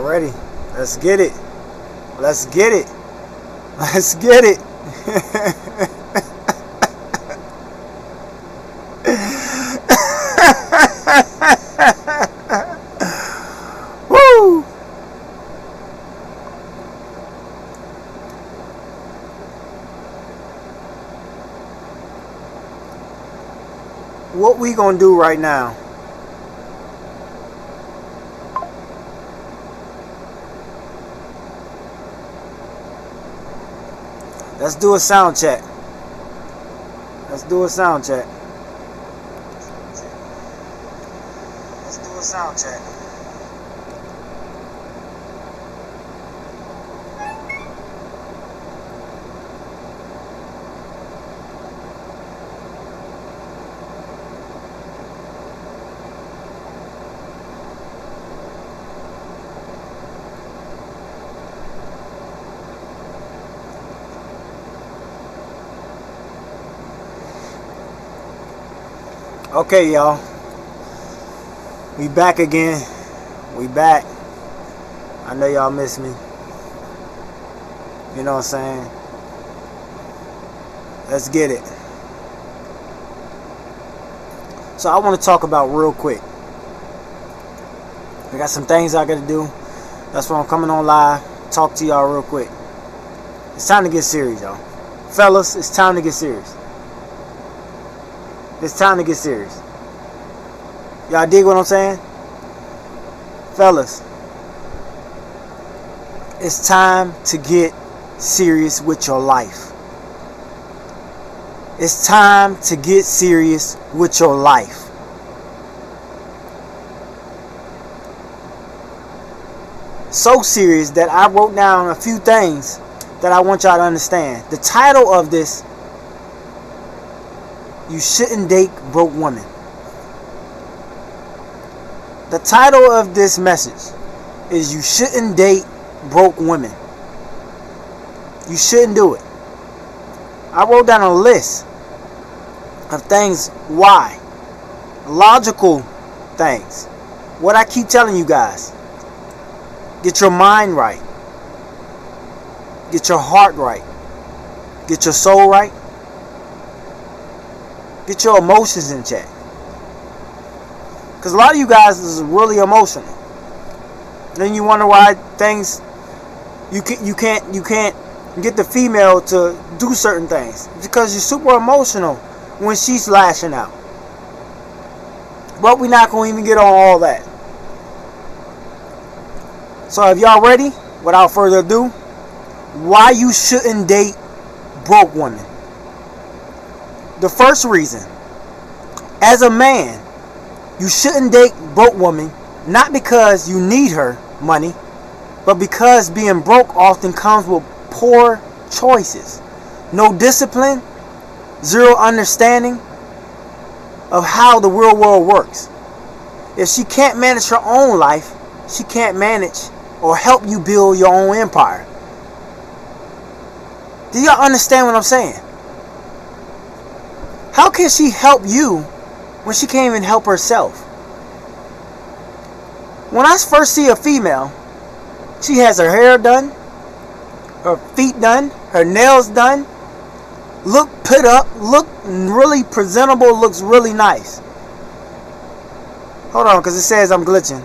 ready. Let's get it. Let's get it. Let's get it. Woo! What we gonna do right now? Let's do a sound check. Let's do a sound check. Let's do a sound check. Okay, y'all. We back again. We back. I know y'all miss me. You know what I'm saying? Let's get it. So I want to talk about real quick. I got some things I got to do. That's why I'm coming on live. Talk to y'all real quick. It's time to get serious, y'all. Fellas, it's time to get serious. It's time to get serious. Y'all dig what I'm saying? Fellas, it's time to get serious with your life. It's time to get serious with your life. So serious that I wrote down a few things that I want y'all to understand. The title of this: You Shouldn't Date Broke Women. The title of this message is You Shouldn't Date Broke Women. You shouldn't do it. I wrote down a list of things why. Logical things. What I keep telling you guys. Get your mind right. Get your heart right. Get your soul right. Get your emotions in check. Because a lot of you guys is really emotional. Then you wonder why things you can't get the female to do certain things. Because you're super emotional when she's lashing out. But we're not going to even get on all that. So if y'all ready, without further ado, why you shouldn't date broke women. The first reason, as a man, you shouldn't date broke women, not because you need her money, but because being broke often comes with poor choices, no discipline, zero understanding of how the real world works. If she can't manage her own life, she can't manage or help you build your own empire. Do y'all understand what I'm saying? How can she help you when she can't even help herself? When I first see a female, she has her hair done, her feet done, her nails done, look put up, look really presentable, looks really nice. Hold on, because it says I'm glitching.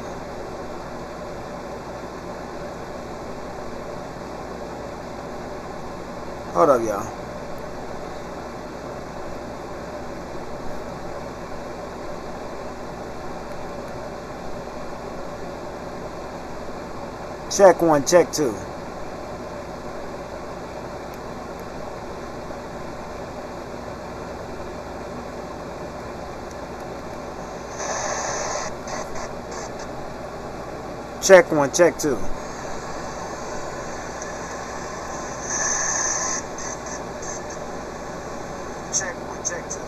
Hold up, y'all. Check 1, check 2. Check 1, check 2. Check 1, check 2.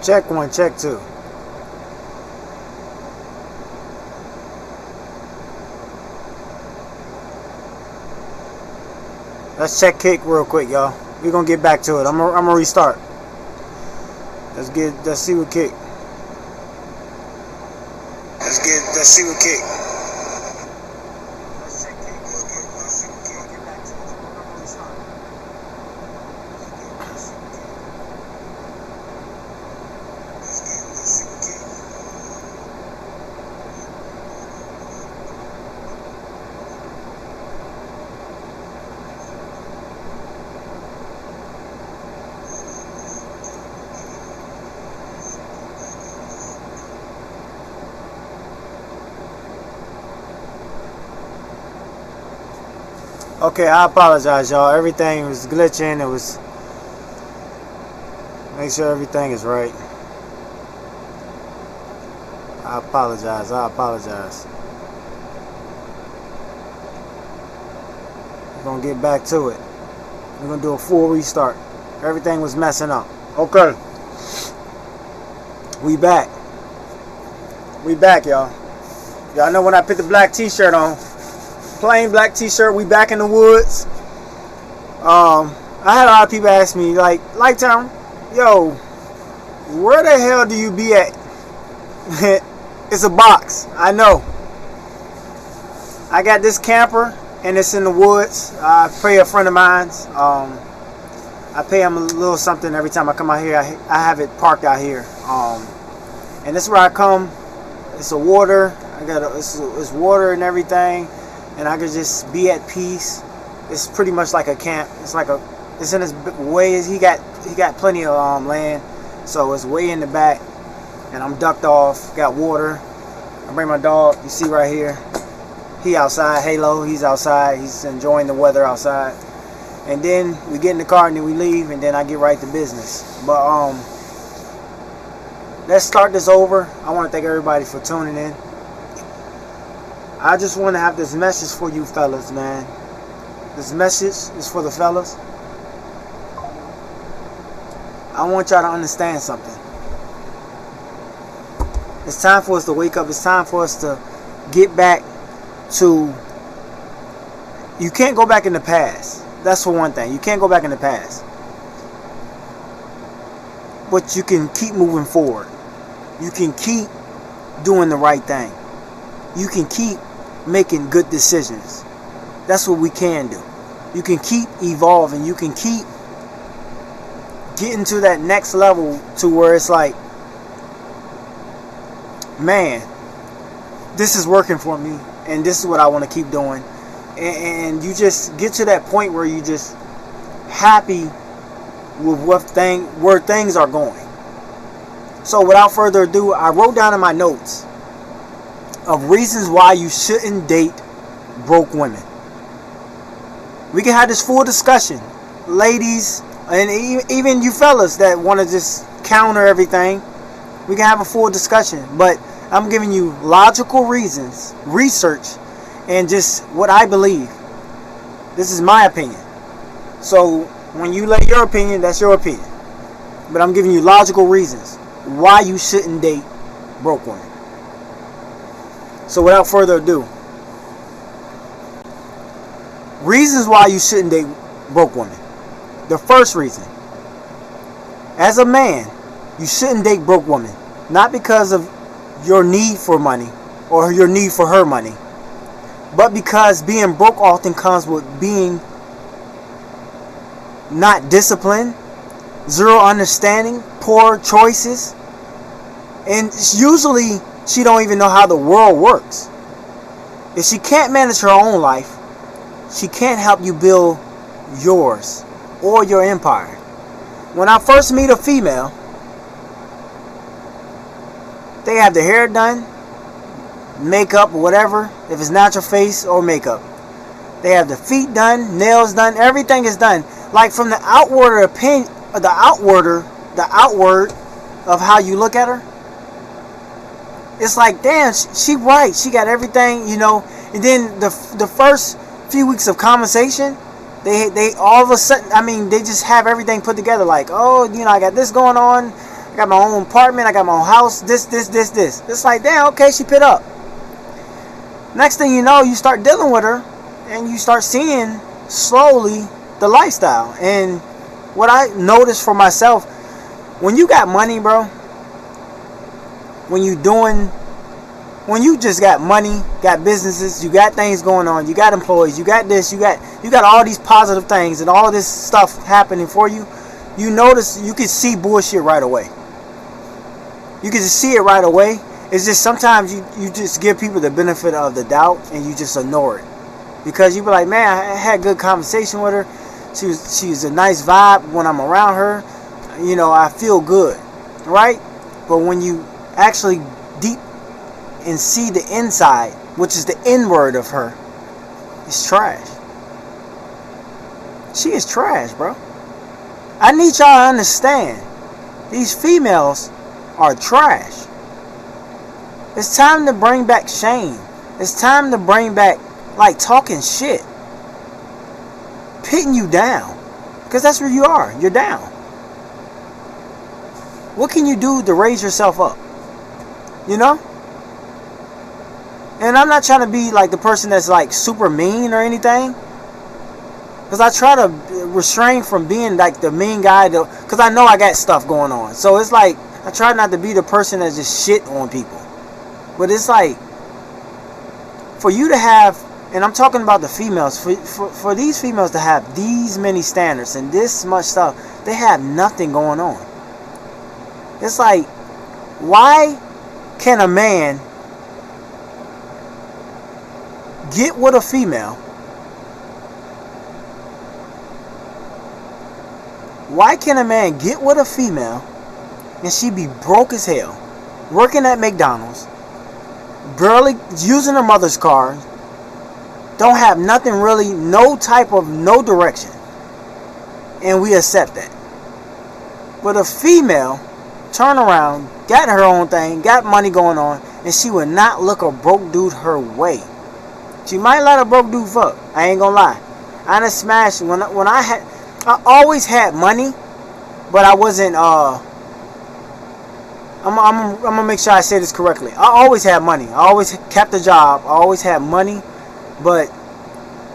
Check one, check two. Let's check kick real quick, y'all. We're gonna get back to it. I'm gonna restart. Let's see what kick. Let's see what kick. Let's check kick real quick. Let's see what kick. Get back to it. I'm gonna restart. Let's see what kick. Let's see what kick. Okay, I apologize, y'all. Everything was glitching. It was... Make sure everything is right. I apologize. We're gonna get back to it. We're gonna do a full restart. Everything was messing up. Okay. We back. Y'all. Y'all know when I put the black t-shirt on. Plain black t-shirt. We back in the woods. I had a lot of people ask me, like, Lifetime, yo, where the hell do you be at? It's a box. I know. I got this camper, and it's in the woods. I pay a friend of mine's. I pay him a little something every time I come out here. I have it parked out here. And this is where I come. It's a water. It's water and everything. And I could just be at peace. It's pretty much like a camp. It's in his way. He got plenty of land, so it's way in the back. And I'm ducked off. Got water. I bring my dog. You see right here. He outside. Halo. He's outside. He's enjoying the weather outside. And then we get in the car and then we leave. And then I get right to business. But let's start this over. I want to thank everybody for tuning in. I just want to have this message for you fellas, man. This message is for the fellas. I want y'all to understand something. It's time for us to wake up. It's time for us to get back to... You can't go back in the past. That's for one thing. You can't go back in the past. But you can keep moving forward. You can keep doing the right thing. You can keep making good decisions. That's what we can do. You can keep evolving. You can keep getting to that next level to where it's like, man, this is working for me and this is what I want to keep doing. And you just get to that point where you just happy with where things are going. So without further ado, I wrote down in my notes of reasons why you shouldn't date broke women. We can have this full discussion, ladies, and even you fellas that want to just counter everything. We can have a full discussion, but I'm giving you logical reasons, research, and just what I believe. This is my opinion. So when you lay your opinion, that's your opinion. But I'm giving you logical reasons why you shouldn't date broke women. So without further ado, reasons why you shouldn't date broke women. The first reason, as a man, you shouldn't date broke women. Not because of your need for money or your need for her money, but because being broke often comes with being not disciplined, zero understanding, poor choices, and usually she don't even know how the world works. If she can't manage her own life, she can't help you build yours or your empire. When I first meet a female, they have their hair done, makeup, whatever, if it's natural face or makeup. They have the feet done, nails done, everything is done. Like from the outward opinion, the outward of how you look at her. It's like, damn, she right. She got everything, you know. And then the first few weeks of conversation, they all of a sudden, I mean, they just have everything put together. Like, oh, you know, I got this going on. I got my own apartment. I got my own house. This. It's like, damn, okay, she pit up. Next thing you know, you start dealing with her, and you start seeing slowly the lifestyle. And what I noticed for myself, when you got money, bro, when you just got money, got businesses, you got things going on, you got employees, you got this, you got all these positive things and all this stuff happening for you, you notice, you can see bullshit right away. You can just see it right away. It's just sometimes you just give people the benefit of the doubt and you just ignore it. Because you be like, man, I had good conversation with her. She was a nice vibe when I'm around her. You know, I feel good, right? But when you actually deep and see the inside, which is the inward of her, it's trash. She is trash, bro. I need y'all to understand, these females are trash. It's time to bring back shame. It's time to bring back, like, talking shit, pitting you down, because that's where you are. You're down. What can you do to raise yourself up? You know? And I'm not trying to be like the person that's like super mean or anything, because I try to refrain from being like the mean guy, because I know I got stuff going on. So it's like, I try not to be the person that just shit on people. But it's like, for you to have, and I'm talking about the females, for these females to have these many standards and this much stuff, they have nothing going on. It's like, why can a man get with a female? Why can a man get with a female and she be broke as hell, working at McDonald's, barely using her mother's car, don't have nothing really, no direction, and we accept that? But a female turn around, got her own thing, got money going on, and she would not look a broke dude her way. She might let a broke dude fuck. I ain't gonna lie. I done smashed when I always had money, but I wasn't. I'm gonna make sure I say this correctly. I always had money. I always kept a job. I always had money, but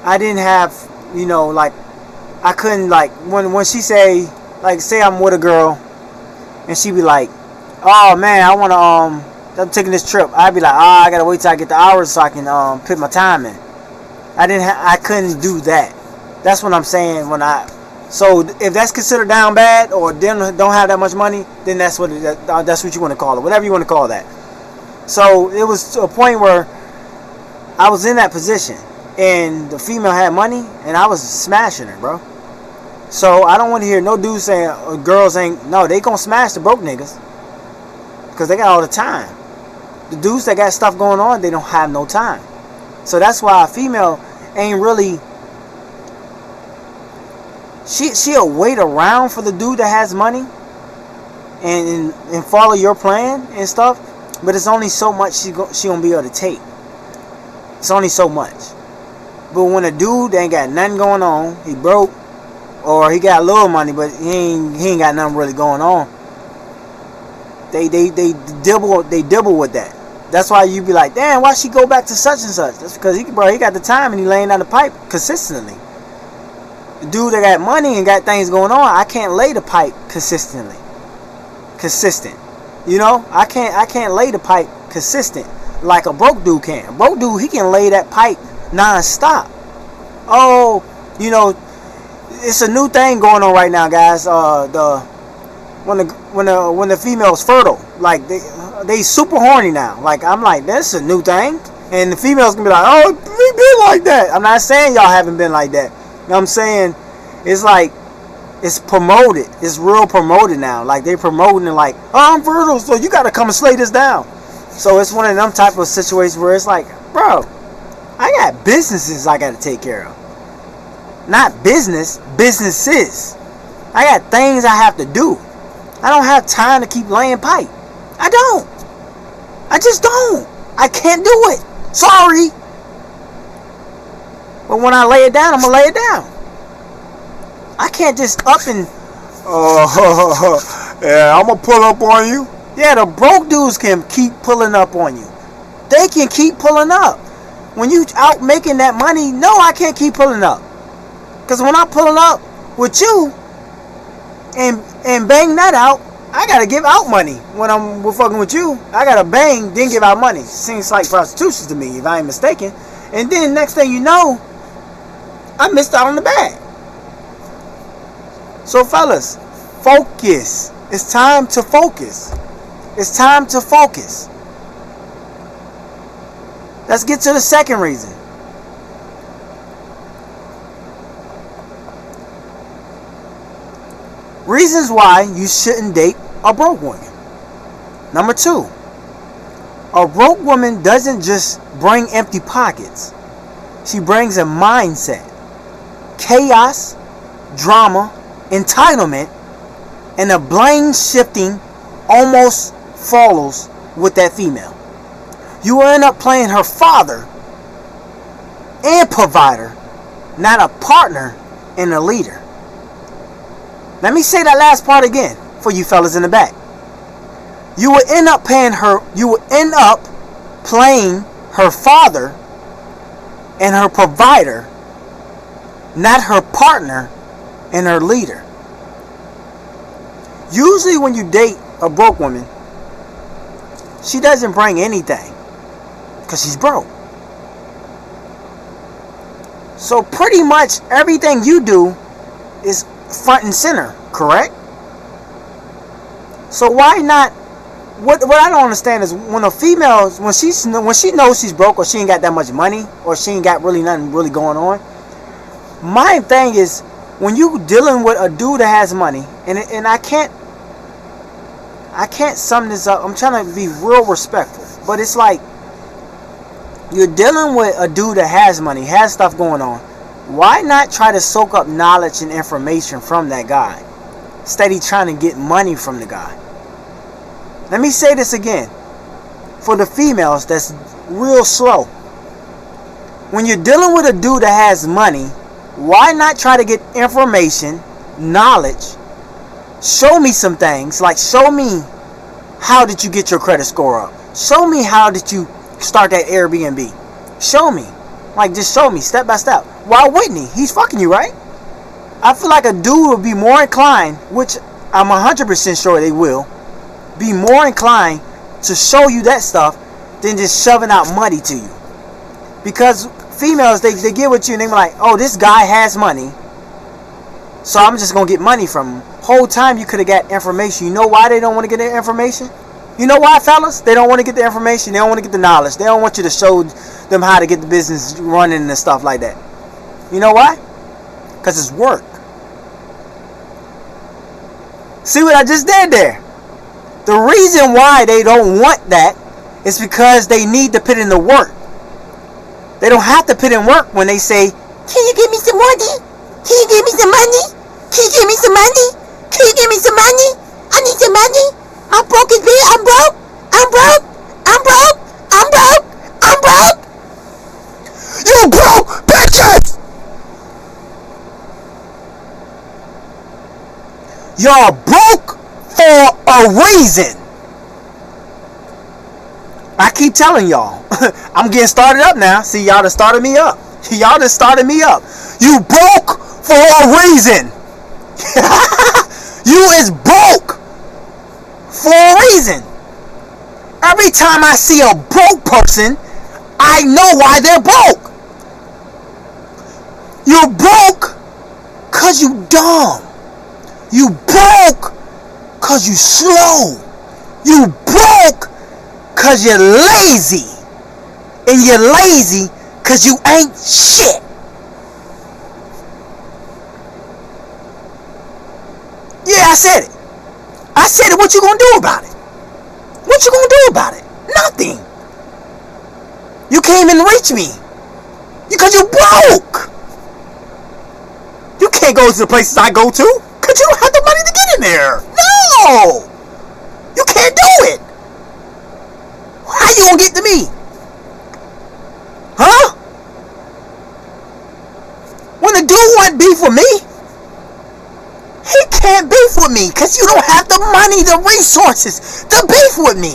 I didn't have, you know, like, I couldn't, like, when she say, like, say I'm with a girl, and she be like, oh man, I wanna I'm taking this trip. I'd be like, I gotta wait till I get the hours so I can put my time in. I couldn't do that. That's what I'm saying. So if that's considered down bad, or them don't have that much money, then that's what you want to call it, whatever you want to call that. So it was to a point where I was in that position, and the female had money, and I was smashing her, bro. So I don't want to hear no dudes saying girls ain't. No, they gonna smash the broke niggas, because they got all the time. The dudes that got stuff going on, they don't have no time. So that's why a female ain't really. She'll wait around for the dude that has money and follow your plan and stuff, but it's only so much she gonna be able to take. It's only so much. But when a dude ain't got nothing going on, he broke, or he got a little money but he ain't got nothing really going on, they dibble with that. That's why you be like, damn, why she go back to such and such? That's because he got the time and he laying down the pipe consistently. The dude that got money and got things going on, I can't lay the pipe consistent. You know, I can't lay the pipe consistent like a broke dude can. A broke dude, he can lay that pipe non-stop. Oh, you know, it's a new thing going on right now, guys. When the female's fertile, like they super horny now. Like, I'm like, that's a new thing, and the females can be like, oh, we been like that. I'm not saying y'all haven't been like that. I'm saying it's like it's promoted. It's real promoted now. Like, they promoting it like, oh, I'm fertile, so you got to come and slay this down. So it's one of them type of situations where it's like, bro, I got businesses I got to take care of. Not businesses. I got things I have to do. I don't have time to keep laying pipe. I don't. I just don't. I can't do it. Sorry. But when I lay it down, I'm going to lay it down. I can't just up and Yeah, I'm gonna pull up on you. Yeah, the broke dudes can keep pulling up on you. They can keep pulling up. When you out making that money, no, I can't keep pulling up. Because when I'm pulling up with you and bang that out, I gotta give out money. When I'm fucking with you, I gotta bang, then give out money. Seems like prostitution to me, if I ain't mistaken. And then next thing you know, I missed out on the bag. So fellas, focus. It's time to focus. It's time to focus. Let's get to the second reason. Reasons why you shouldn't date a broke woman. Number 2, a broke woman doesn't just bring empty pockets. She brings a mindset, chaos, drama, entitlement, and a blame shifting almost follows with that female. You will end up playing her father and provider, not a partner and a leader. Let me say that last part again for you fellas in the back. You will end up playing her father and her provider, not her partner and her leader. Usually when you date a broke woman, she doesn't bring anything because she's broke. So pretty much everything you do is front and center, correct? So why not? What I don't understand is when a female, when she knows she's broke or she ain't got that much money or she ain't got really nothing really going on. My thing is when you dealing with a dude that has money, and I can't sum this up. I'm trying to be real respectful, but it's like you're dealing with a dude that has money, has stuff going on. Why not try to soak up knowledge and information from that guy? Steady trying to get money from the guy. Let me say this again. For the females that's real slow. When you're dealing with a dude that has money, why not try to get information, knowledge? Show me some things. Like show me how did you get your credit score up? Show me how did you start that Airbnb? Show me. Like just show me step by step. Why wouldn't he? He's fucking you, right? I feel like a dude would be more inclined, which I'm 100% sure they will, be more inclined to show you that stuff than just shoving out money to you. Because females, they get with you and they're like, oh, this guy has money, so I'm just going to get money from him. Whole time you could have got information. You know why they don't want to get the information? You know why, fellas? They don't want to get the information. They don't want to get the knowledge. They don't want you to show them how to get the business running and stuff like that. You know why? Because it's work. See what I just did there? The reason why they don't want that is because they need to put in the work. They don't have to put in work when they say, can you give me some money? Can you give me some money? Can you give me some money? Can you give me some money? I need some money. I'm broke as bitch. I'm broke. I'm broke. I'm broke. I'm broke. I'm broke. You broke bitches! Y'all broke for a reason. I keep telling y'all. I'm getting started up now. See, y'all done started me up. Y'all done started me up. You broke for a reason. You is broke for a reason. Every time I see a broke person, I know why they're broke. You're broke because you dumb. You broke because you slow. You broke because you're lazy. And you're lazy because you ain't shit. Yeah, I said it. I said it. What you gonna do about it? What you gonna do about it? Nothing. You can't even reach me because you broke. You can't go to the places I go to because you don't have the money to get in there. No, you can't do it. How you gonna get to me? Huh? When the dude want beef with me, he can't beef with with me because you don't have the money, the resources to beef with me.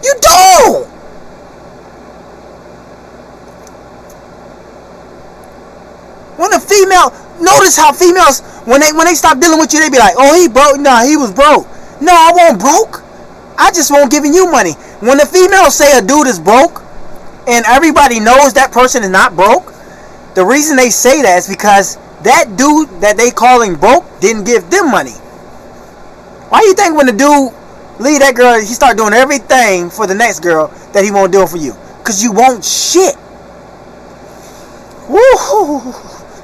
You don't. When a female, notice how females, when they stop dealing with you, they be like, oh, he broke. Nah, he was broke. No, I won't broke. I just won't giving you money. When the females say a dude is broke, and everybody knows that person is not broke, the reason they say that is because that dude that they calling broke didn't give them money. Why you think when the dude leave that girl, he start doing everything for the next girl that he won't do it for you? Because you won't shit. Woo!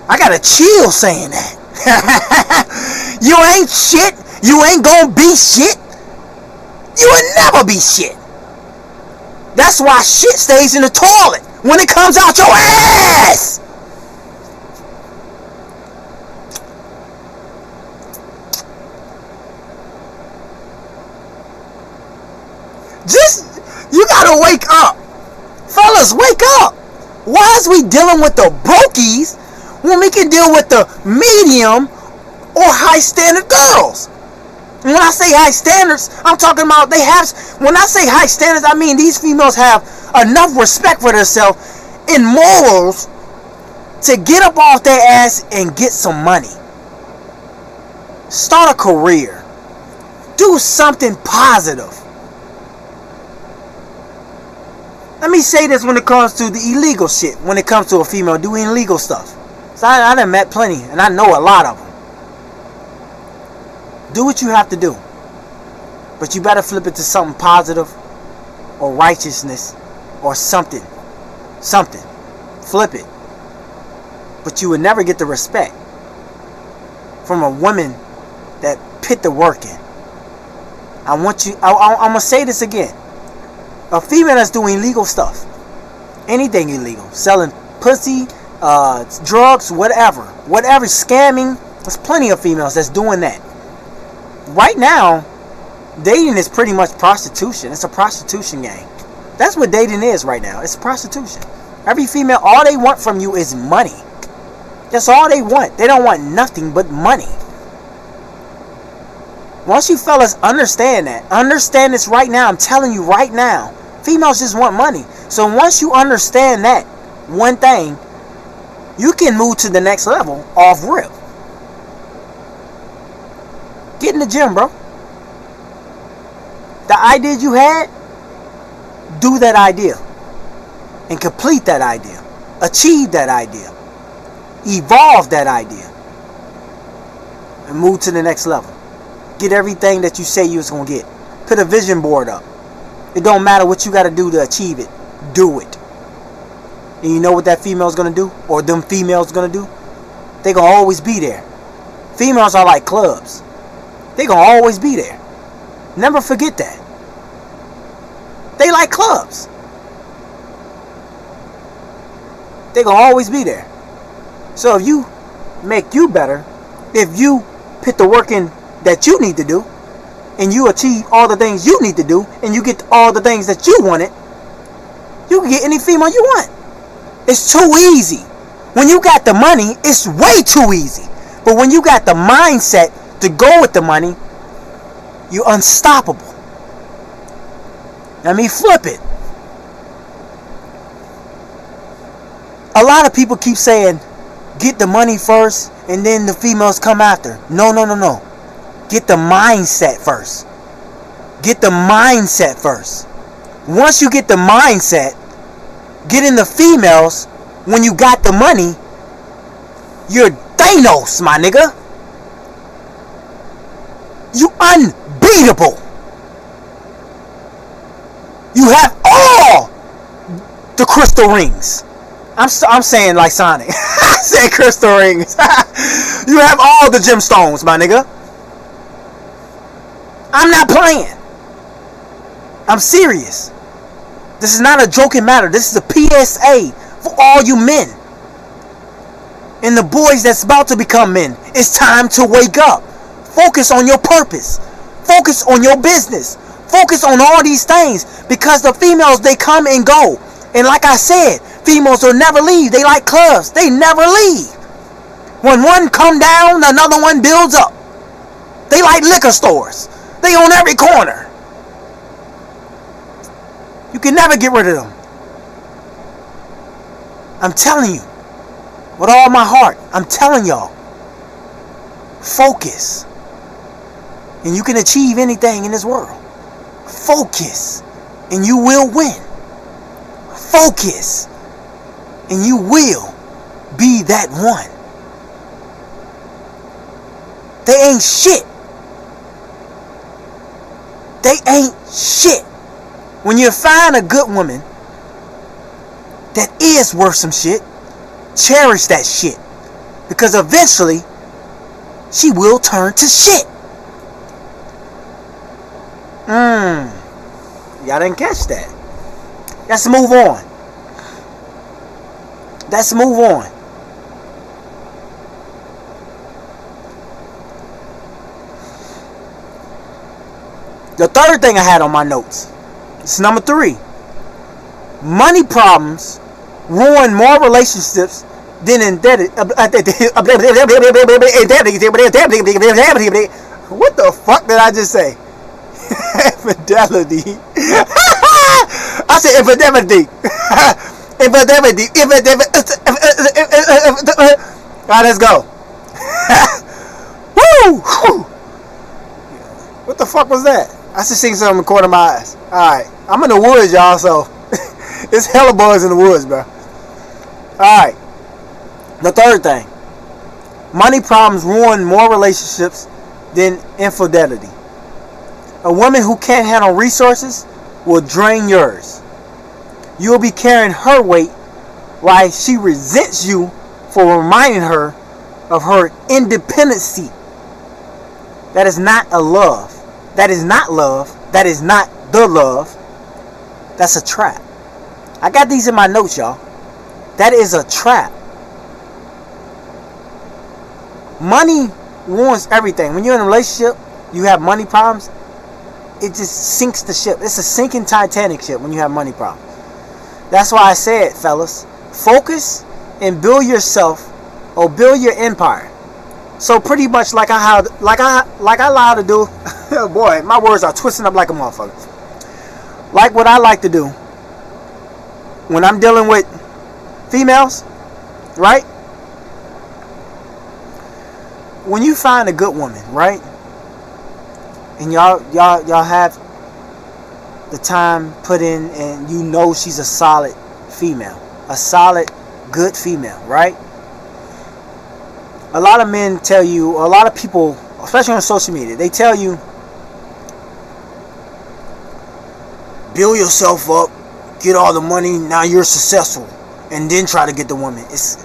I gotta chill saying that. You ain't shit. You ain't gonna be shit. You will never be shit. That's why shit stays in the toilet when it comes out your ass. You gotta wake up. Fellas, wake up. Why is we dealing with the brokies when we can deal with the medium or high standard girls? And when I say high standards, I'm talking about when I say high standards, I mean these females have enough respect for themselves and morals to get up off their ass and get some money. Start a career. Do something positive. Let me say this when it comes to the illegal shit. When it comes to a female doing illegal stuff. So I done met plenty and I know a lot of them. Do what you have to do. But you better flip it to something positive or righteousness or something. Something. Flip it. But you would never get the respect from a woman that put the work in. I'm going to say this again. A female that's doing illegal stuff. Anything illegal. Selling pussy, drugs, whatever. Whatever, scamming. There's plenty of females that's doing that. Right now, dating is pretty much prostitution. It's a prostitution game. That's what dating is right now. It's prostitution. Every female, all they want from you is money. That's all they want. They don't want nothing but money. Once you fellas understand that, understand this right now, I'm telling you right now, females just want money. So once you understand that one thing, you can move to the next level off rip. Get in the gym, bro. The idea you had, do that idea. And complete that idea. Achieve that idea. Evolve that idea. And move to the next level. Get everything that you say you was going to get. Put a vision board up. It don't matter what you got to do to achieve it. Do it. And you know what that female's going to do? Or them females going to do? They going to always be there. Females are like clubs. They going to always be there. Never forget that. They like clubs. They going to always be there. So if you make you better, if you put the work in that you need to do, and you achieve all the things you need to do, and you get all the things that you wanted, you can get any female you want. It's too easy. When you got the money, it's way too easy. But when you got the mindset to go with the money, you're unstoppable. Let me flip it. A lot of people keep saying, get the money first, and then the females come after. No. Get the mindset first. Get the mindset first. Once you get the mindset, get in the females, when you got the money, you're Thanos, my nigga. You unbeatable. You have all the crystal rings. I'm saying like Sonic. I said crystal rings. You have all the gemstones, my nigga. I'm not playing. I'm serious. This is not a joking matter. This is a PSA for all you men. And the boys that's about to become men. It's time to wake up. Focus on your purpose. Focus on your business. Focus on all these things. Because the females, they come and go. And like I said, females will never leave. They like clubs. They never leave. When one come down, another one builds up. They like liquor stores. They on every corner. You can never get rid of them. I'm telling you. With all my heart. I'm telling y'all. Focus. And you can achieve anything in this world. Focus. And you will win. Focus. And you will be that one. They ain't shit. They ain't shit. When you find a good woman that is worth some shit, cherish that shit. Because eventually, she will turn to shit. Y'all didn't catch that. Let's move on. Let's move on. The third thing I had on my notes. It's number 3. Money problems ruin more relationships than indebted. What the fuck did I just say? Infidelity. I said infidelity. Infidelity. Alright, let's go. Woo! What the fuck was that? I should see something in the corner of my eyes. Alright. I'm in the woods, y'all, so it's hella bugs in the woods, bro. Alright. The third thing. Money problems ruin more relationships than infidelity. A woman who can't handle resources will drain yours. You will be carrying her weight while she resents you for reminding her of her independency. That is not a love. That is not love. That is not the love. That's a trap. I got these in my notes, y'all. That is a trap. Money ruins everything. When you're in a relationship, you have money problems, it just sinks the ship. It's a sinking Titanic ship when you have money problems. That's why I said, fellas, focus and build yourself or build your empire. So pretty much like I like to do. Oh boy, my words are twisting up like a motherfucker. Like what I like to do when I'm dealing with females, right? When you find a good woman, right? And y'all have the time put in, and you know she's a solid female, a solid, good female, right? A lot of men tell you, a lot of people, especially on social media, they tell you, build yourself up, get all the money, now you're successful, and then try to get the woman. It's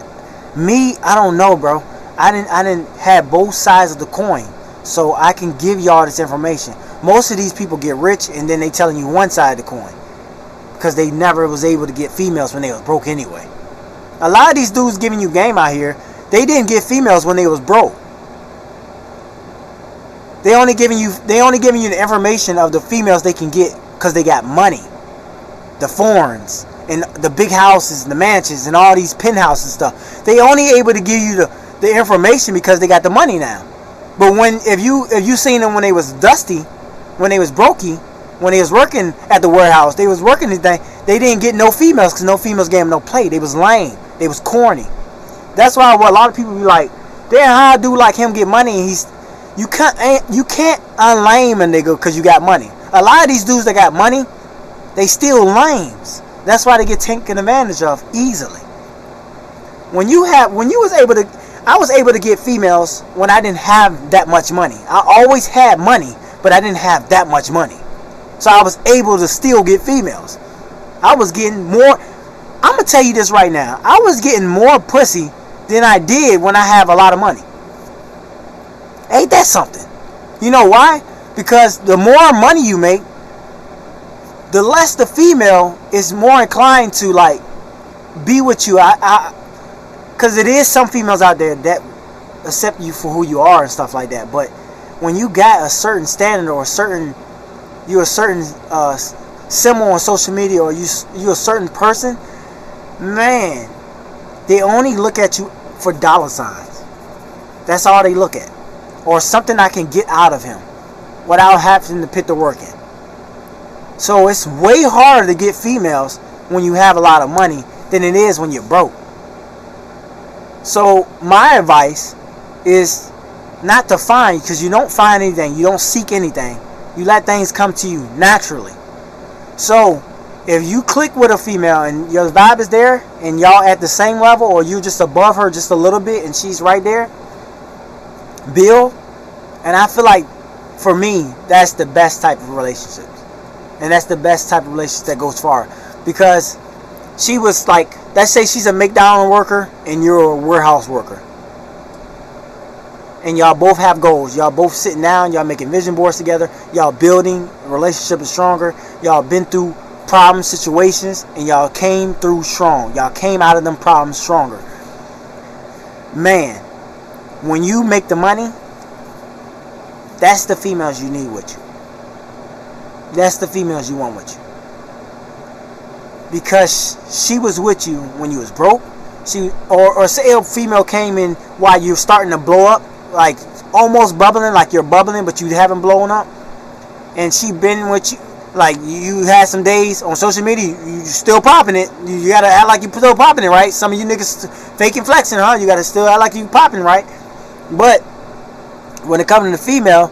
me, I don't know, bro. I didn't have both sides of the coin, so I can give y'all this information. Most of these people get rich, and then they telling you one side of the coin, because they never was able to get females when they was broke anyway. A lot of these dudes giving you game out here, they didn't get females when they was broke. They only giving you the information of the females they can get because they got money, the foreigns and the big houses and the mansions and all these penthouses and stuff. They only able to give you the information because they got the money now. But if you seen them when they was dusty, when they was brokey, when they was working at the warehouse, they was working anything, they didn't get no females because no females gave them no play. They was lame. They was corny. That's why a lot of people be like, damn, how a dude like him get money and you can't unlame a nigga because you got money. A lot of these dudes that got money, they still lames. That's why they get taken advantage of easily. I was able to get females when I didn't have that much money. I always had money, but I didn't have that much money. So I was able to still get females. I was getting more. I'm going to tell you this right now. I was getting more pussy than I did when I have a lot of money. Ain't that something? You know why? Because the more money you make, the less the female is more inclined to like be with you. Because it is some females out there that accept you for who you are and stuff like that. But when you got a certain standard or you're a certain symbol on social media, or you're a certain person, man, they only look at you for dollar signs. That's all they look at. or something I can get out of him without having to put the work in. So it's way harder to get females when you have a lot of money than it is when you're broke. So my advice is not to find, because you don't find anything, you don't seek anything, you let things come to you naturally. So if you click with a female and your vibe is there and y'all at the same level, or you just above her just a little bit and she's right there, build. And I feel like for me that's the best type of relationship, and that's the best type of relationship that goes far. Because she was like, let's say she's a McDonald's worker and you're a warehouse worker, and y'all both have goals, y'all both sitting down, y'all making vision boards together, y'all building, the relationship is stronger, y'all been through problem situations and y'all came through strong, y'all came out of them problems stronger. Man, when you make the money, that's the females you need with you. That's the females you want with you. Because she was with you when you was broke. Or say a female came in while you're starting to blow up, like almost bubbling, like you're bubbling but you haven't blown up, and she been with you, like you had some days on social media, you still popping it, you gotta act like you still popping it, right? Some of you niggas faking flexing, huh? You gotta still act like you popping, right? But when it comes to the female,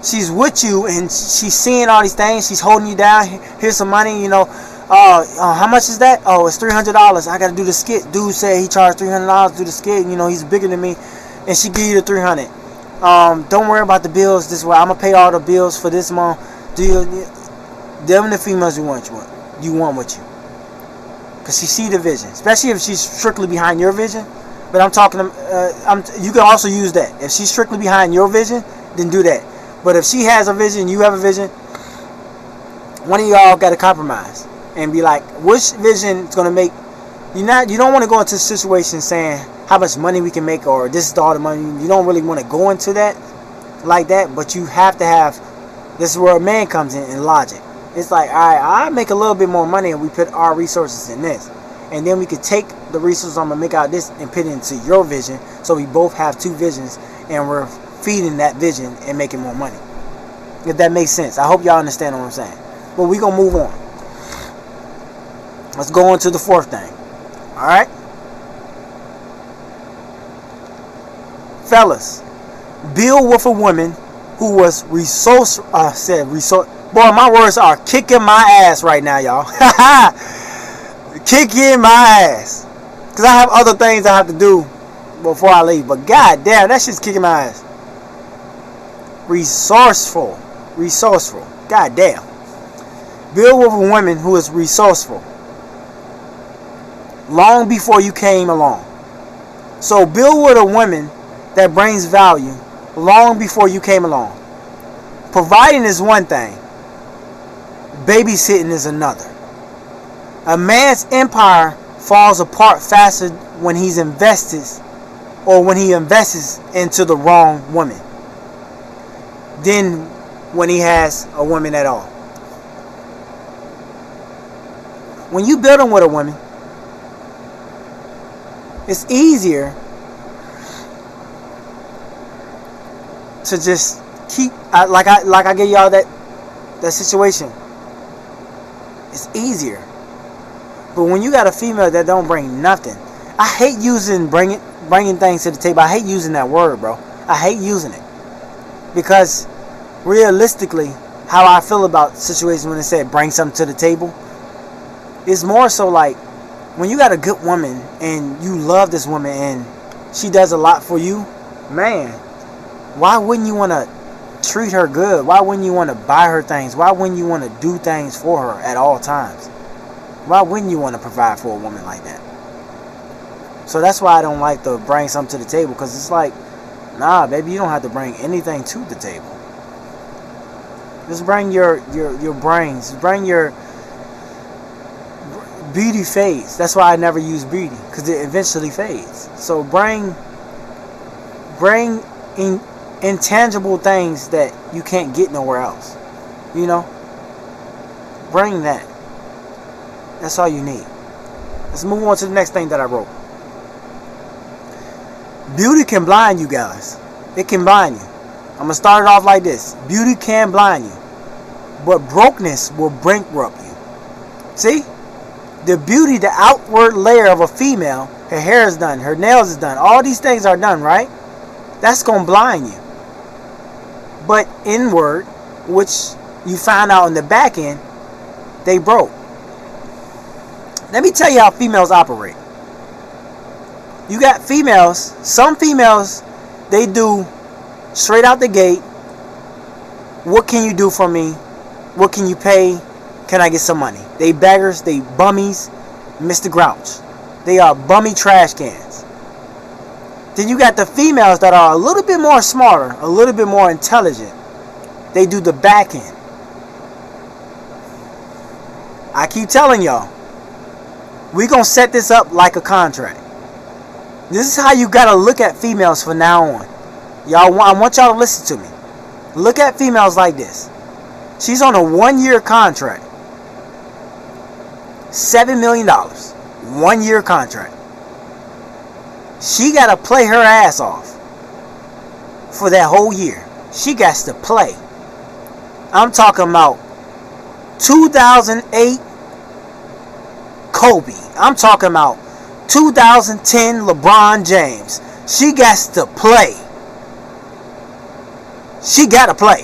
she's with you and she's seeing all these things, she's holding you down. Here's some money, you know. How much is that? Oh, it's $300. I gotta do the skit. Dude said he charged $300 to do the skit. You know, he's bigger than me, and she give you the $300. Don't worry about the bills this way. I'm gonna pay all the bills for this month. Them the females you want with you, cause she see the vision, especially if she's strictly behind your vision. But I'm talking, you can also use that. If she's strictly behind your vision, then do that. But if she has a vision, you have a vision, one of y'all got to compromise and be like, which vision is going to make you not. You don't want to go into a situation saying how much money we can make or this is all the money. You don't really want to go into that like that. But you have to have. This is where a man comes in logic. It's like, all right, I make a little bit more money and we put our resources in this, and then we could take the resources I'm gonna make out of this and put it into your vision. So we both have two visions and we're feeding that vision and making more money. If that makes sense. I hope y'all understand what I'm saying. But we gonna move on. Let's go on to the fourth thing. Alright? Fellas, build with a woman who was resource. Boy, my words are kicking my ass right now, y'all. Kicking my ass. Because I have other things I have to do before I leave. But god damn, that shit's kicking my ass. Resourceful. God damn. Build with a woman who is resourceful. Long before you came along. So build with a woman that brings value long before you came along. Providing is one thing. Babysitting is another. A man's empire falls apart faster when he invests into the wrong woman than when he has a woman at all. When you building with a woman, it's easier to just keep like I gave y'all that situation. It's easier. But when you got a female that don't bring nothing, I hate using bringing things to the table. I hate using that word, bro. I hate using it because realistically, how I feel about situations when they say bring something to the table, it's more so like when you got a good woman and you love this woman and she does a lot for you, man, why wouldn't you want to treat her good? Why wouldn't you want to buy her things? Why wouldn't you want to do things for her at all times? Why wouldn't you want to provide for a woman like that? So that's why I don't like to bring something to the table, because it's like, nah, baby, you don't have to bring anything to the table. Just bring your brains. Bring your beauty fades. That's why I never use beauty, because it eventually fades. So bring intangible things that you can't get nowhere else. You know? Bring that. That's all you need. Let's move on to the next thing that I wrote. Beauty can blind you guys. It can blind you. I'm going to start it off like this. Beauty can blind you, but brokenness will bankrupt you. See? The beauty, the outward layer of a female, her hair is done, her nails is done, all these things are done, right? That's going to blind you. But inward, which you find out in the back end, they broke. Let me tell you how females operate. You got females, some females, they do straight out the gate, what can you do for me? What can you pay? Can I get some money? They beggars, they bummies, Mr. Grouch. They are bummy trash cans. Then you got the females that are a little bit more smarter, a little bit more intelligent. They do the back end. I keep telling y'all, we're going to set this up like a contract. This is how you got to look at females from now on. Y'all, I want y'all to listen to me. Look at females like this. She's on a 1-year contract. $7 million. 1-year contract. She got to play her ass off for that whole year. She got to play. I'm talking about 2008 Kobe. I'm talking about 2010 LeBron James. She got to play. She got to play.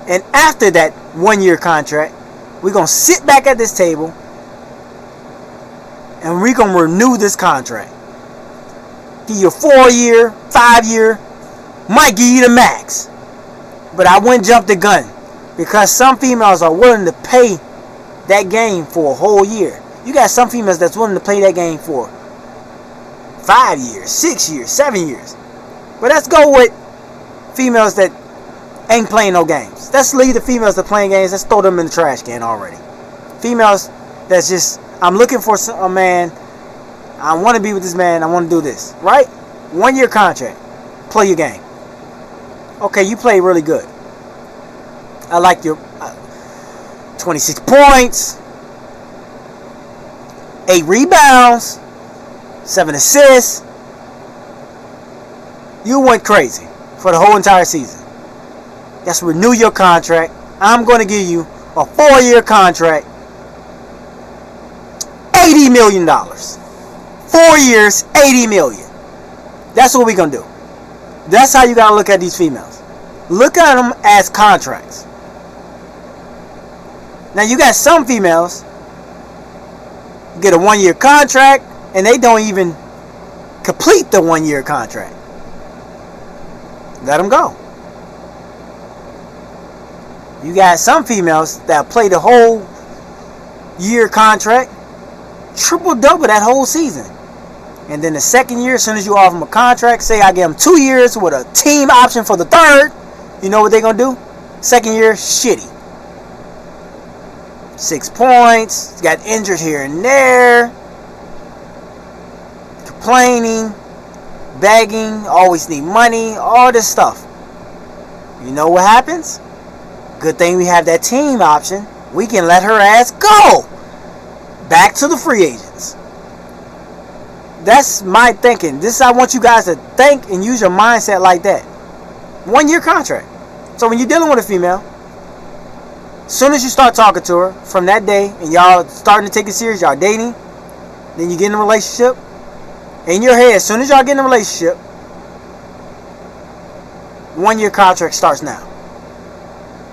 And after that 1-year contract, we're going to sit back at this table and we're going to renew this contract. Give you a 4-year, 5-year, might give you the max. But I wouldn't jump the gun because some females are willing to pay that game for a whole year. You got some females that's willing to play that game for 5 years, 6 years, 7 years. But let's go with females that ain't playing no games. Let's leave the females that playing games. Let's throw them in the trash can already. Females that's just, I'm looking for a man. I want to be with this man. I want to do this. Right? 1-year contract. Play your game. Okay, you play really good. I like your 26 points, 8 rebounds, 7 assists. You went crazy for the whole entire season. Let's renew your contract. I'm going to give you a 4-year contract. $80 million. 4 years, $80 million. That's what we're going to do. That's how you got to look at these females. Look at them as contracts. Now you got some females get a 1-year contract and they don't even complete the 1-year contract. Let them go. You got some females that play the whole year contract, triple-double that whole season. And then the second year, as soon as you offer them a contract, say I give them 2 years with a team option for the third, you know what they're going to do? Second year, shitty. 6 points, got injured here and there, complaining, begging, always need money, all this stuff. You know what happens? Good thing we have that team option. We can let her ass go. Back to the free agents. That's my thinking. I want you guys to think and use your mindset like that. 1-year contract. So when you're dealing with a female, as soon as you start talking to her, from that day, and y'all starting to take it serious, y'all dating, then you get in a relationship, in your head, as soon as y'all get in a relationship, 1-year contract starts now.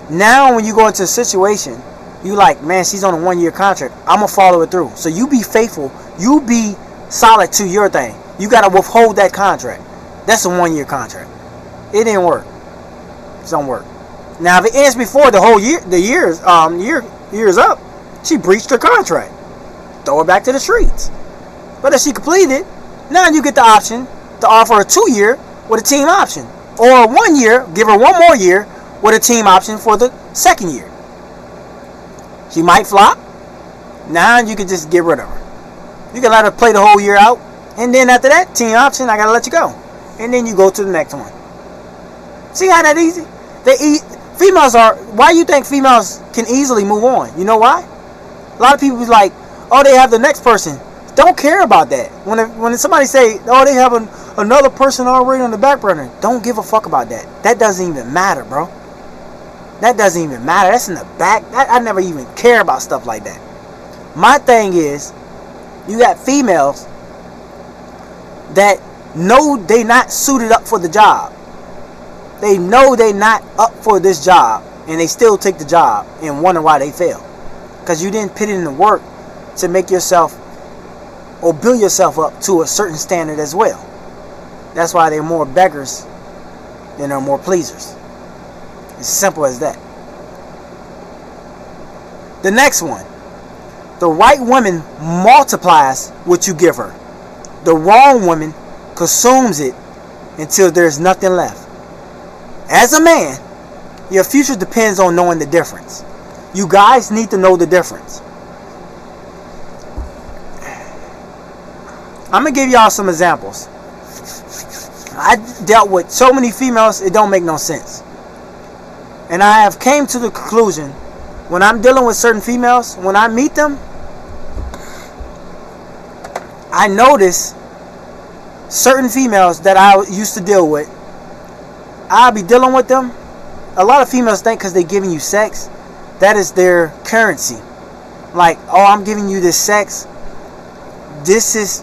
Now when you go into a situation, you like, man, she's on a 1-year contract. I'm going to follow it through. So you be faithful. You be solid to your thing. You got to withhold that contract. That's a 1-year contract. It didn't work. It don't work. Now, if it ends before the whole year, the year's up, she breached her contract. Throw her back to the streets. But if she completed, now you get the option to offer a 2-year with a team option. Or a 1 year, give her 1 more year with a team option for the second year. She might flop. Now you can just get rid of her. You can let her play the whole year out. And then after that, team option, I got to let you go. And then you go to the next one. See how that easy? Females are, why you think females can easily move on? You know why? A lot of people be like, oh, they have the next person. Don't care about that. When somebody say, oh, they have another person already on the back burner. Don't give a fuck about that. That doesn't even matter, bro. That doesn't even matter. That's in the back. I never even care about stuff like that. My thing is, you got females that know they not suited up for the job. They know they not up for this job, and they still take the job and wonder why they fail. Because you didn't put in the work to make yourself or build yourself up to a certain standard as well. That's why they're more beggars than they're more pleasers. It's simple as that. The next one. The right woman multiplies what you give her. The wrong woman consumes it until there's nothing left. As a man, your future depends on knowing the difference. You guys need to know the difference. I'm going to give y'all some examples. I dealt with so many females, it don't make no sense. And I have came to the conclusion, when I'm dealing with certain females, when I meet them, I notice certain females that I used to deal with, I'll be dealing with them. A lot of females think because they're giving you sex, that is their currency. Like, oh, I'm giving you this sex. This is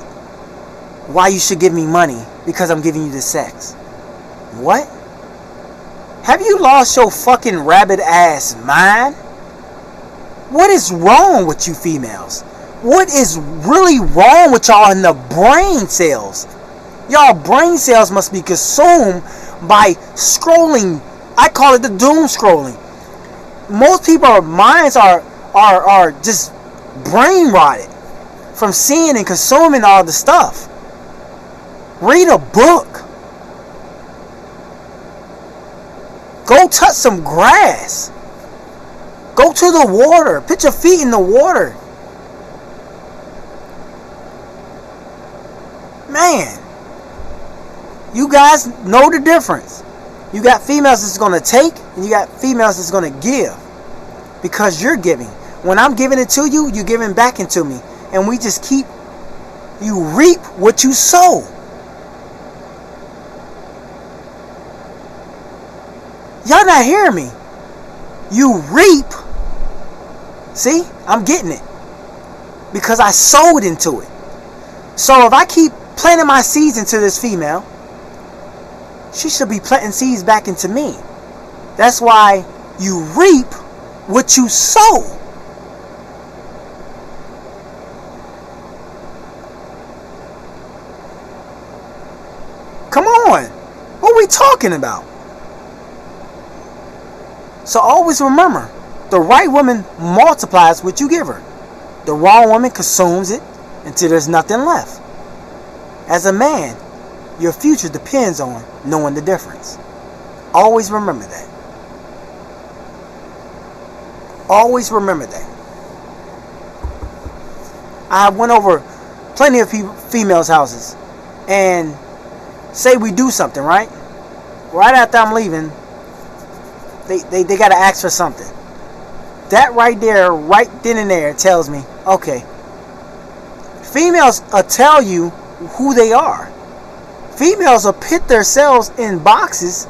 why you should give me money, because I'm giving you this sex. What? Have you lost your fucking rabbit ass mind? What is wrong with you females? What is really wrong with y'all in the brain cells? Y'all brain cells must be consumed by scrolling. I call it the doom scrolling. Most people's minds are just brain rotted from seeing and consuming all the stuff. Read a book. Go touch some grass. Go to the water. Put your feet in the water. Man, you guys know the difference. You got females that's going to take, and you got females that's going to give. Because you're giving. When I'm giving it to you, you're giving back into me. And we just keep, you reap what you sow. Y'all not hearing me. You reap. See, I'm getting it. Because I sowed into it. So if I keep planting my seeds into this female, she should be planting seeds back into me. That's why you reap what you sow. Come on. What are we talking about? So always remember, the right woman multiplies what you give her. The wrong woman consumes it until there's nothing left. As a man, your future depends on knowing the difference. Always remember that. Always remember that. I went over plenty of females' houses, and say we do something, right? Right after I'm leaving, they got to ask for something. That right there, right then and there, tells me, okay, females will tell you who they are. Females will put themselves in boxes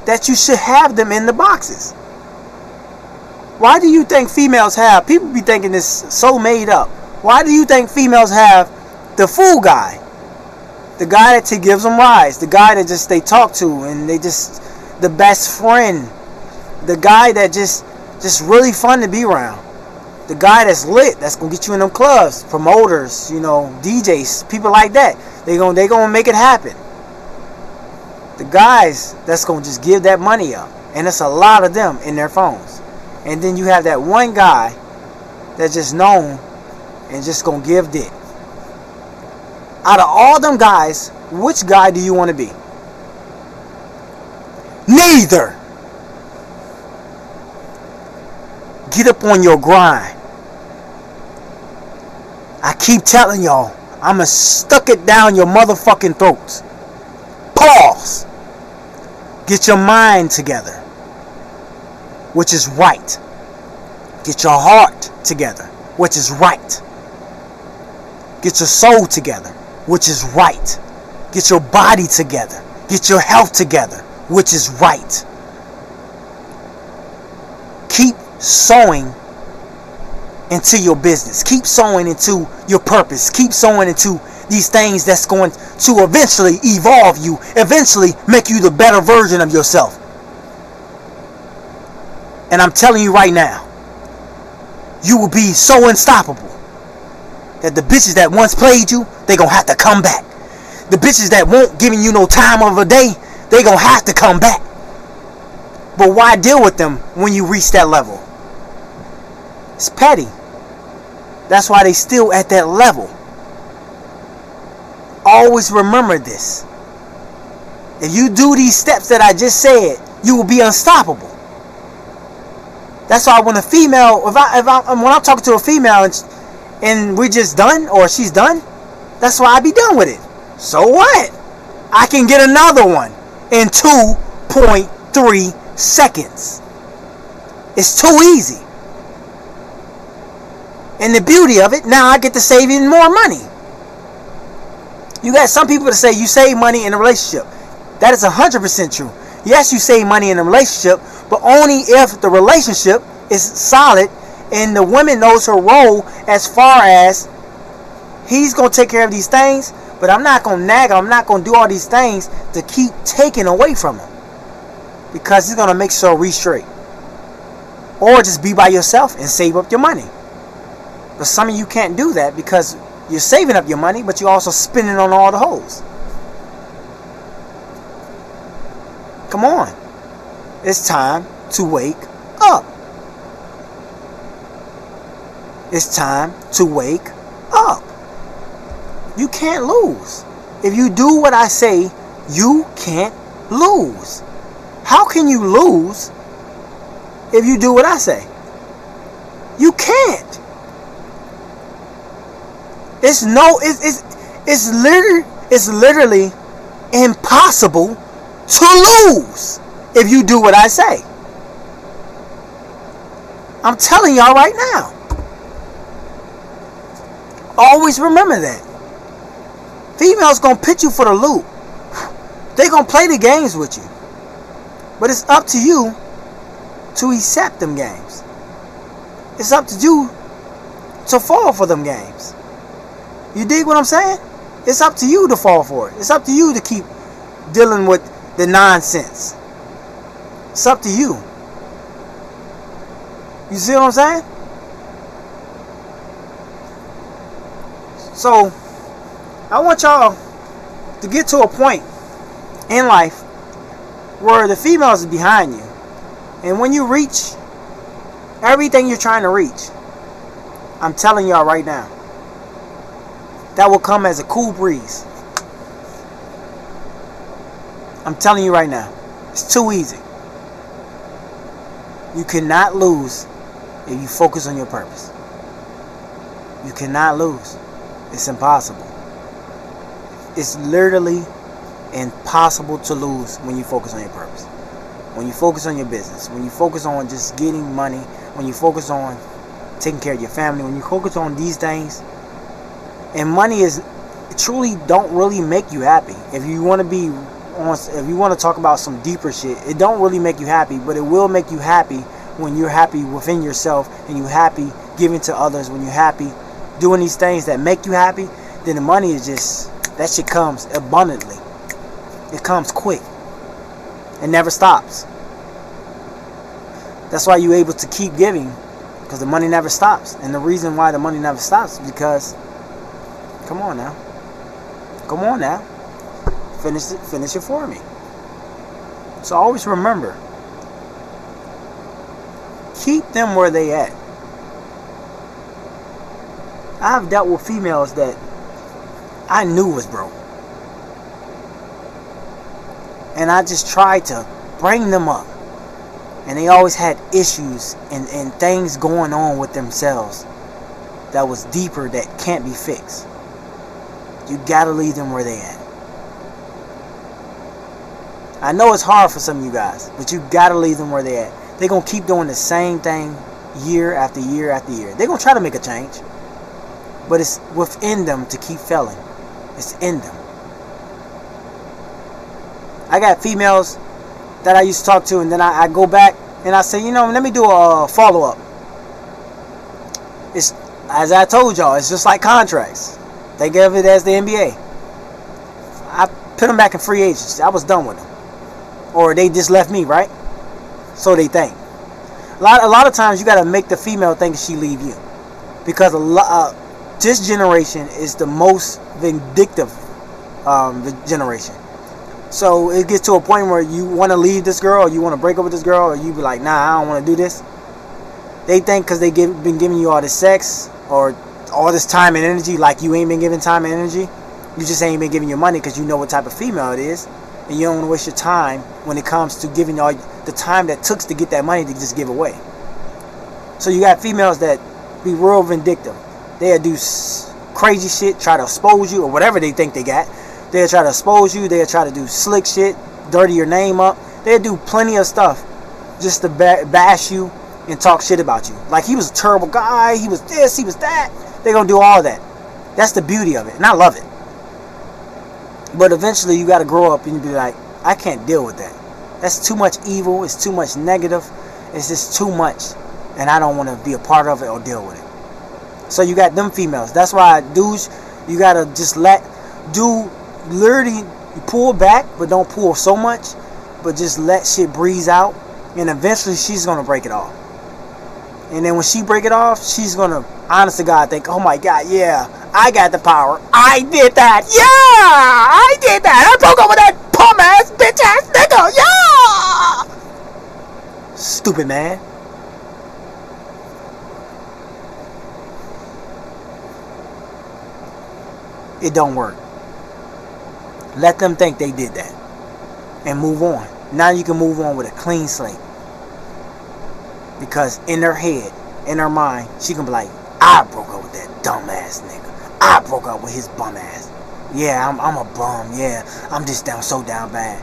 that you should have them in the boxes. Why do you think females have, people be thinking this so made up, why do you think females have the fool guy? The guy that gives them rides, the guy that just they talk to, and they just, the best friend, the guy that just really fun to be around, the guy that's lit, that's gonna get you in them clubs, promoters, you know, DJs, people like that. They gonna make it happen. The guys that's gonna just give that money up, and it's a lot of them in their phones. And then you have that one guy that's just known and just gonna give dick. Out of all them guys, which guy do you want to be? Neither. Get up on your grind. I keep telling y'all, I'ma stuck it down your motherfucking throats. Pause. Get your mind together, which is right. Get your heart together, which is right. Get your soul together, which is right. Get your body together. Get your health together, which is right. Keep sowing into your business. Keep sowing into your purpose. Keep sowing into these things that's going to eventually evolve you, eventually make you the better version of yourself. And I'm telling you right now, you will be so unstoppable that the bitches that once played you, they gonna have to come back. The bitches that won't giving you no time of a day, they gonna have to come back. But why deal with them when you reach that level? It's petty. That's why they still at that level. Always remember this. If you do these steps that I just said, you will be unstoppable. That's why when a female, when I'm talking to a female and we're just done or she's done, that's why I be done with it. So what? I can get another one in 2.3 seconds. It's too easy. And the beauty of it, now I get to save even more money. You got some people that say you save money in a relationship. That is 100% true. Yes, you save money in a relationship, but only if the relationship is solid and the woman knows her role as far as he's going to take care of these things, but I'm not going to nag him. I'm not going to do all these things to keep taking away from him because he's going to make sure we straight. Or just be by yourself and save up your money. But some of you can't do that because you're saving up your money, but you're also spending on all the hoes. Come on. It's time to wake up. It's time to wake up. You can't lose. If you do what I say, you can't lose. How can you lose if you do what I say? You can't. It's literally impossible to lose if you do what I say. I'm telling y'all right now. Always remember that. Females gonna put you for the loop. They gonna play the games with you. But it's up to you to accept them games. It's up to you to fall for them games. You dig what I'm saying? It's up to you to fall for it. It's up to you to keep dealing with the nonsense. It's up to you. You see what I'm saying? So, I want y'all to get to a point in life where the females is behind you. And when you reach everything you're trying to reach, I'm telling y'all right now, that will come as a cool breeze. I'm telling you right now, it's too easy. You cannot lose if you focus on your purpose. You cannot lose. It's impossible. It's literally impossible to lose when you focus on your purpose. When you focus on your business, when you focus on just getting money, when you focus on taking care of your family, when you focus on these things, and money is truly don't really make you happy. If you want to talk about some deeper shit, it don't really make you happy, but it will make you happy when you're happy within yourself and you're happy giving to others. When you're happy doing these things that make you happy, then the money is just, that shit comes abundantly. It comes quick. It never stops. That's why you're able to keep giving, because the money never stops. And the reason why the money never stops is because, come on now. Finish it for me. So always remember, keep them where they at. I've dealt with females that I knew was broke, and I just tried to bring them up, and they always had issues and things going on with themselves that was deeper, that can't be fixed. You gotta leave them where they at. I know it's hard for some of you guys, but you gotta leave them where they at. They're gonna keep doing the same thing year after year after year. They're gonna try to make a change, but it's within them to keep failing. It's in them. I got females that I used to talk to, and then I go back and I say, let me do a follow-up. It's, as I told y'all, it's just like contracts. Think of it as the NBA. I put them back in free agency. I was done with them. Or they just left me, right? So they think. A lot of times you got to make the female think she leave you. Because this generation is the most vindictive generation. So it gets to a point where you want to leave this girl, or you want to break up with this girl, or you be like, nah, I don't want to do this. They think because been giving you all this sex or all this time and energy, like you ain't been giving time and energy. You just ain't been giving your money because you know what type of female it is, and you don't want to waste your time when it comes to giving all the time that took to get that money to just give away. So you got females that be real vindictive. They'll do crazy shit, try to expose you or whatever they think they got. They'll try to expose you. They'll try to do slick shit, dirty your name up. They'll do plenty of stuff just to bash you and talk shit about you. Like he was a terrible guy. He was this. He was that. They're going to do all that. That's the beauty of it. And I love it. But eventually you got to grow up and you be like, I can't deal with that. That's too much evil. It's too much negative. It's just too much. And I don't want to be a part of it or deal with it. So you got them females. That's why dudes, you got to just literally pull back, but don't pull so much. But just let shit breeze out. And eventually she's going to break it off. And then when she break it off, she's going to, honest to God, think, oh my God, yeah, I got the power. I did that. Yeah, I did that. I broke up with that bum ass, bitch ass nigga. Yeah. Stupid man. It don't work. Let them think they did that. And move on. Now you can move on with a clean slate. Because in her head, in her mind, she can be like, I broke up with that dumbass nigga. I broke up with his bum ass. Yeah, I'm a bum. Yeah, I'm just so down bad.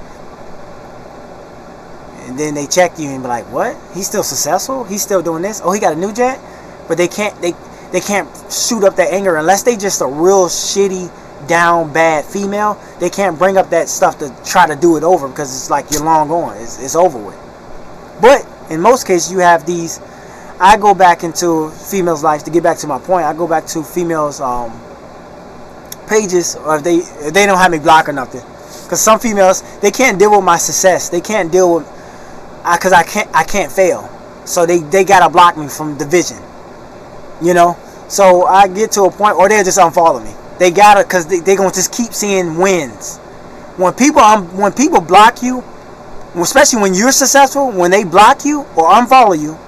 And then they check you and be like, what? He's still successful? He's still doing this? Oh, he got a new jet? But they can't shoot up that anger unless they just a real shitty, down bad female. They can't bring up that stuff to try to do it over because it's like you're long gone. It's over with. But in most cases, you have these. I go back into females' lives to get back to my point. I go back to females' pages, or if they don't have me blocked or nothing. Because some females, they can't deal with my success. They can't deal with because I can't fail. So they gotta block me from the vision. So I get to a point, or they'll just unfollow me. They gotta, because they gonna just keep seeing wins. When people block you, especially when you're successful, when they block you or unfollow you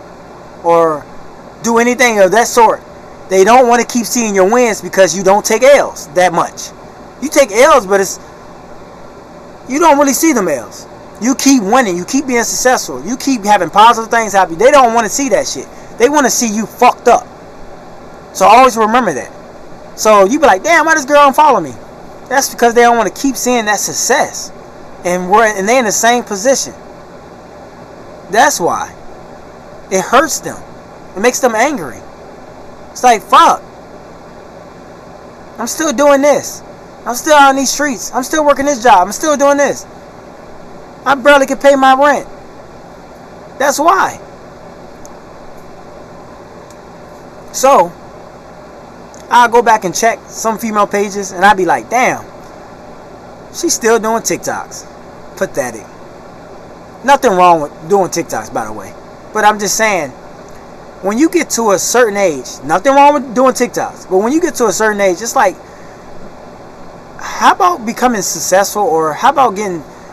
or do anything of that sort, they don't want to keep seeing your wins because you don't take L's that much. You take L's, but you don't really see them L's. You keep winning. You keep being successful. You keep having positive things happen. They don't want to see that shit. They want to see you fucked up. So always remember that. So you be like, damn, why this girl unfollow me? That's because they don't want to keep seeing that success. And they're in the same position. That's why. It hurts them. It makes them angry. It's like, fuck. I'm still doing this. I'm still out in these streets. I'm still working this job. I'm still doing this. I barely can pay my rent. That's why. So, I'll go back and check some female pages and I'll be like, damn, she's still doing TikToks. Pathetic. Nothing wrong with doing TikToks, by the way. But I'm just saying, when you get to a certain age, nothing wrong with doing TikToks, but when you get to a certain age, it's like, how about becoming successful, or how about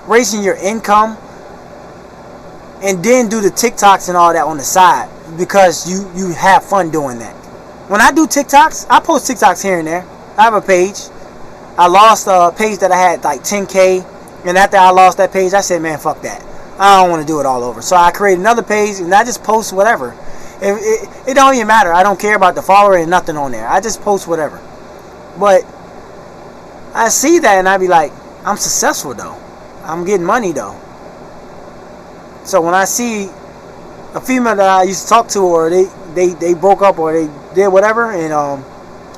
raising your income and then do the TikToks and all that on the side because you have fun doing that. When I do TikToks, I post TikToks here and there. I have a page. I lost a page that I had like 10K, and after I lost that page, I said, man, fuck that. I don't want to do it all over. So I created another page and I just post whatever. It don't even matter. I don't care about the follower and nothing on there. I just post whatever. But I see that and I be like, I'm successful though. I'm getting money though. So when I see a female that I used to talk to, or they broke up or they did whatever, and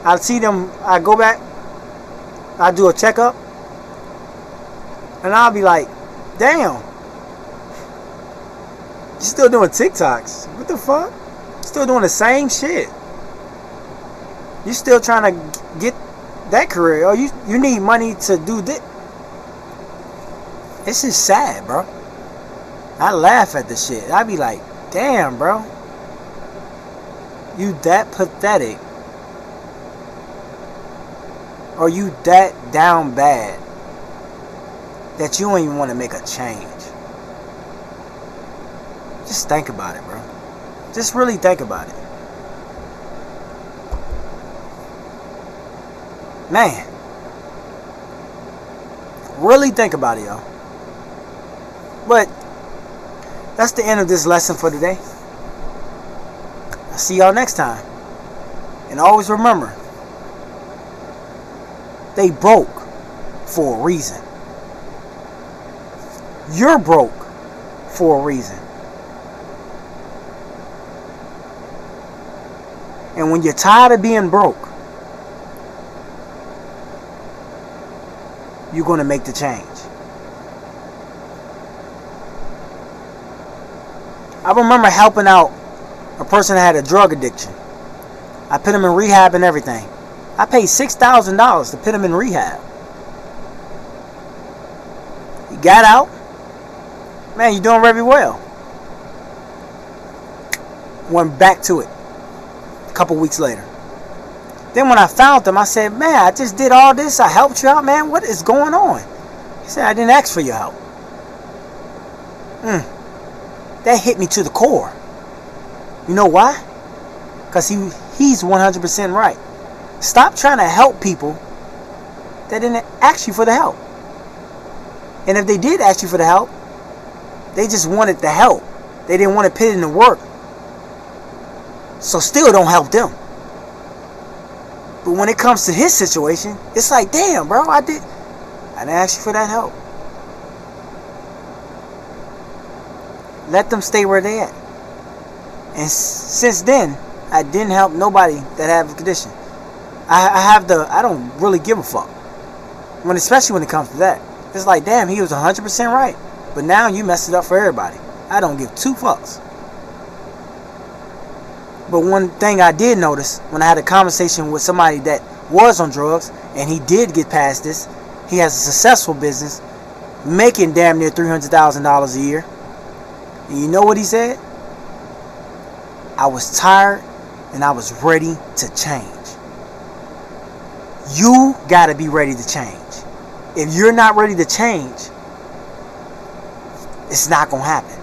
I see them, I go back, I do a checkup, and I'll be like, Damn. You still doing TikToks. What the fuck? Still doing the same shit. You still trying to get that career. Oh, you need money to do this. It's just sad, bro. I laugh at the shit. I be like, damn, bro. You that pathetic. Or you that down bad that you don't even want to make a change. Just think about it, bro. Just really think about it. Man. Really think about it, y'all. But that's the end of this lesson for today. I'll see y'all next time. And always remember, they broke for a reason. You're broke for a reason. And when you're tired of being broke, you're going to make the change. I remember helping out a person that had a drug addiction. I put him in rehab and everything. I paid $6,000 to put him in rehab. He got out. Man, you're doing very well. Went back to it a couple weeks later. Then when I found him, I said, man, I just did all this. I helped you out, man. What is going on? He said, I didn't ask for your help. That hit me to the core. You know why? Because he's 100% right. Stop trying to help people that didn't ask you for the help. And if they did ask you for the help, they just wanted the help. They didn't want to put in the work. So still don't help them. But when it comes to his situation, it's like, damn, bro, I didn't ask you for that help. Let them stay where they at. And since then, I didn't help nobody that have a condition. I don't really give a fuck. Especially when it comes to that. It's like, damn, he was 100% right. But now you messed it up for everybody. I don't give two fucks. But one thing I did notice when I had a conversation with somebody that was on drugs and he did get past this, he has a successful business, making damn near $300,000 a year. And you know what he said? I was tired and I was ready to change. You gotta be ready to change. If you're not ready to change, it's not gonna happen.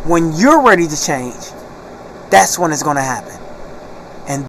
When you're ready to change, that's when it's gonna happen.